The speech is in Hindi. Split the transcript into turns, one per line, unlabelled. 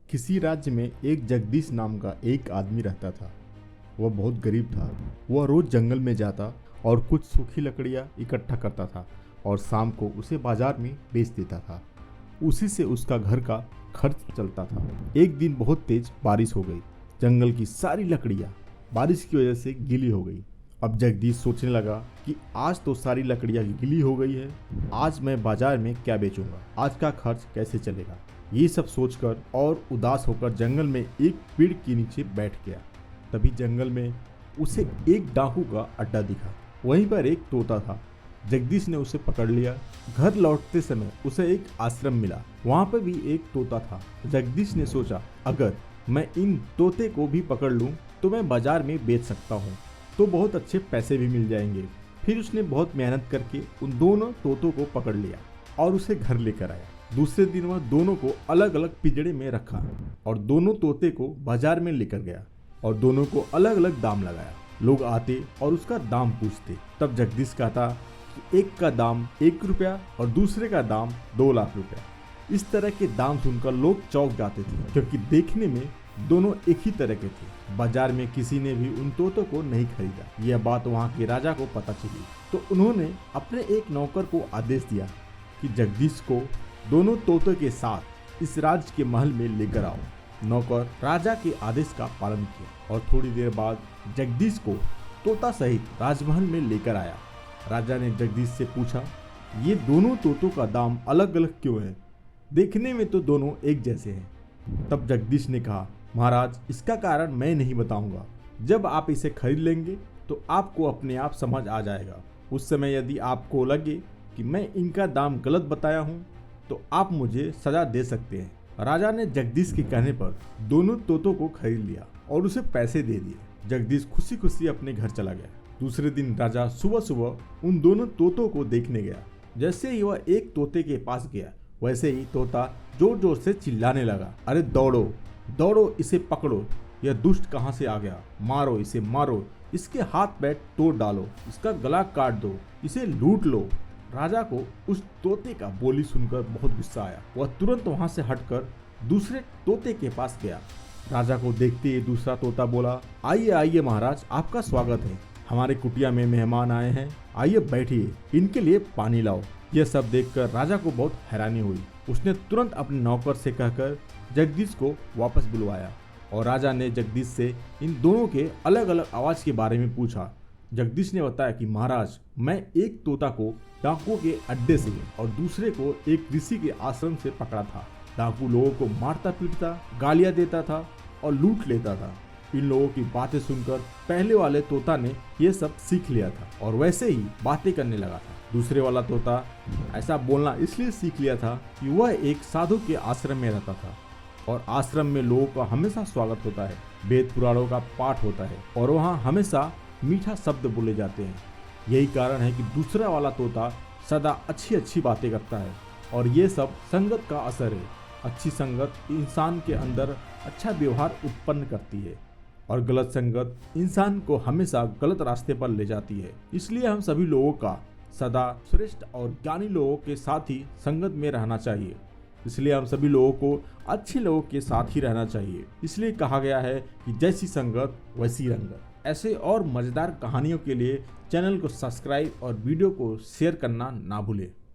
किसी राज्य में एक जगदीश नाम का एक आदमी रहता था। वह बहुत गरीब था। वह रोज जंगल में जाता और कुछ सूखी लकड़ियां इकट्ठा करता था और शाम को उसे बाजार में बेच देता था। उसी से उसका घर का खर्च चलता था। एक दिन बहुत तेज बारिश हो गई। जंगल की सारी लकड़ियां बारिश की वजह से गीली हो गई। अब जगदीश सोचने लगा कि आज तो सारी लकड़ियां गीली हो गई है, आज मैं बाजार में क्या बेचूंगा, आज का खर्च कैसे चलेगा। ये सब सोचकर और उदास होकर जंगल में एक पेड़ के नीचे बैठ गया। तभी जंगल में उसे एक डाकू का अड्डा दिखा। वहीं पर एक तोता था। जगदीश ने उसे पकड़ लिया। घर लौटते समय उसे एक आश्रम मिला। वहां पर भी एक तोता था। जगदीश ने सोचा, अगर मैं इन तोते को भी पकड़ लूं तो मैं बाजार में बेच सकता हूं, तो बहुत अच्छे पैसे भी मिल जाएंगे। फिर उसने बहुत मेहनत करके उन दोनों तोतों को पकड़ लिया और उसे घर लेकर आया। दूसरे दिन वह दोनों को अलग अलग पिंजड़े में रखा और दोनों तोते को बाजार में लेकर गया और दोनों को अलग अलग दाम लगाया। लोग आते और उसका दाम पूछते। तब जगदीश कहता कि एक का दाम 1 रुपया और दूसरे का दाम 2 लाख रुपया। इस तरह के दाम सुनकर लोग चौंक जाते थे, क्योंकि देखने में दोनों एक ही तरह के थे। बाजार में किसी ने भी उन तोतों को नहीं खरीदा। यह बात वहाँ के राजा को पता चली, तो उन्होंने अपने एक नौकर को आदेश दिया कि जगदीश को दोनों तोतों के साथ इस राज्य के महल में लेकर आओ। नौकर राजा के आदेश का पालन किया और थोड़ी देर बाद जगदीश को तोता सहित राजमहल में लेकर आया। राजा ने जगदीश से पूछा, ये दोनों तोतों का दाम अलग अलग क्यों है? देखने में तो दोनों एक जैसे हैं। तब जगदीश ने कहा, महाराज, इसका कारण मैं नहीं बताऊंगा। जब आप इसे खरीद लेंगे तो आपको अपने आप समझ आ जाएगा। उस समय यदि आपको लगे कि मैं इनका दाम गलत बताया हूँ तो आप मुझे सजा दे सकते हैं। राजा ने जगदीश के कहने पर दोनों तोतों को खरीद लिया और उसे पैसे दे दिए। जगदीश खुशी खुशी अपने घर चला गया। दूसरे दिन राजा सुबह सुबह उन दोनों तोतों को देखने गया। जैसे ही वह एक तोते के पास गया, वैसे ही तोता जोर जोर से चिल्लाने लगा, अरे दौड़ो दौड़ो, इसे पकड़ो, यह दुष्ट कहाँ से आ गया, मारो इसे मारो, इसके हाथ पैर तोड़ डालो, इसका गला काट दो, इसे लूट लो। राजा को उस तोते का बोली सुनकर बहुत गुस्सा आया। वह तुरंत वहां से हटकर दूसरे तोते के पास गया। राजा को देखते ही दूसरा तोता बोला, आइए आइए महाराज, आपका स्वागत है। हमारे कुटिया में मेहमान आए हैं, आइए बैठिए, इनके लिए पानी लाओ। यह सब देखकर राजा को बहुत हैरानी हुई। उसने तुरंत अपने नौकर से कहकर जगदीश को वापस बुलवाया और राजा ने जगदीश से इन दोनों के अलग अलग आवाज के बारे में पूछा। जगदीश ने बताया कि महाराज, मैं एक तोता को डाकुओं के अड्डे से और दूसरे को एक ऋषि के आश्रम से पकड़ा था। डाकू लोगों को मारता पीटता, गालियां देता था और लूट लेता था। इन लोगों की बातें सुनकर पहले वाले तोता ने ये सब सीख लिया था और वैसे ही बातें करने लगा था। दूसरे वाला तोता ऐसा बोलना इसलिए सीख लिया था कि वह एक साधु के आश्रम में रहता था और आश्रम में लोगों का हमेशा स्वागत होता है, वेद पुराणों का पाठ होता है और वहाँ हमेशा मीठा शब्द बोले जाते हैं। यही कारण है कि दूसरा वाला तोता सदा अच्छी अच्छी बातें करता है और ये सब संगत का असर है। अच्छी संगत इंसान के अंदर अच्छा व्यवहार उत्पन्न करती है और गलत संगत इंसान को हमेशा गलत रास्ते पर ले जाती है। इसलिए हम सभी लोगों का सदा श्रेष्ठ और ज्ञानी लोगों के साथ ही संगत में रहना चाहिए। इसलिए हम सभी लोगों को अच्छे लोगों के साथ ही रहना चाहिए। इसलिए कहा गया है कि जैसी संगत वैसी रंगत। ऐसे और मज़ेदार कहानियों के लिए चैनल को सब्सक्राइब और वीडियो को शेयर करना ना भूलें।